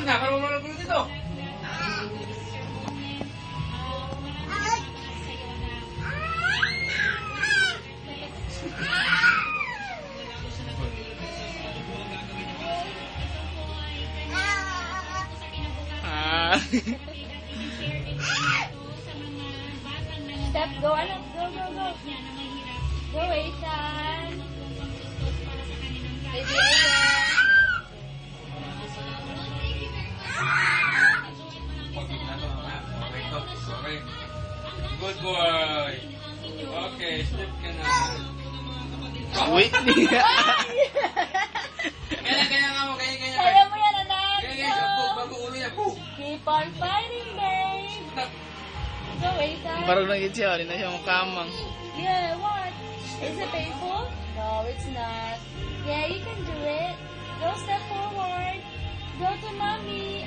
na, marunong na dito. Step, go, anak. Go, go, go. Go, Ethan. Baby, Okay. Good boy. Okay, slip ka na. Wait. Kaya nga mo, kaya. Kaya mo yan, anak. Kaya, bago uli na. Keep on fighting, babe. Go, Ethan. Parang naging siya, rin na siya makamang. Yeah, what? Is it painful? No, it's not. Yeah, you can do it. Go step forward. Go to mommy.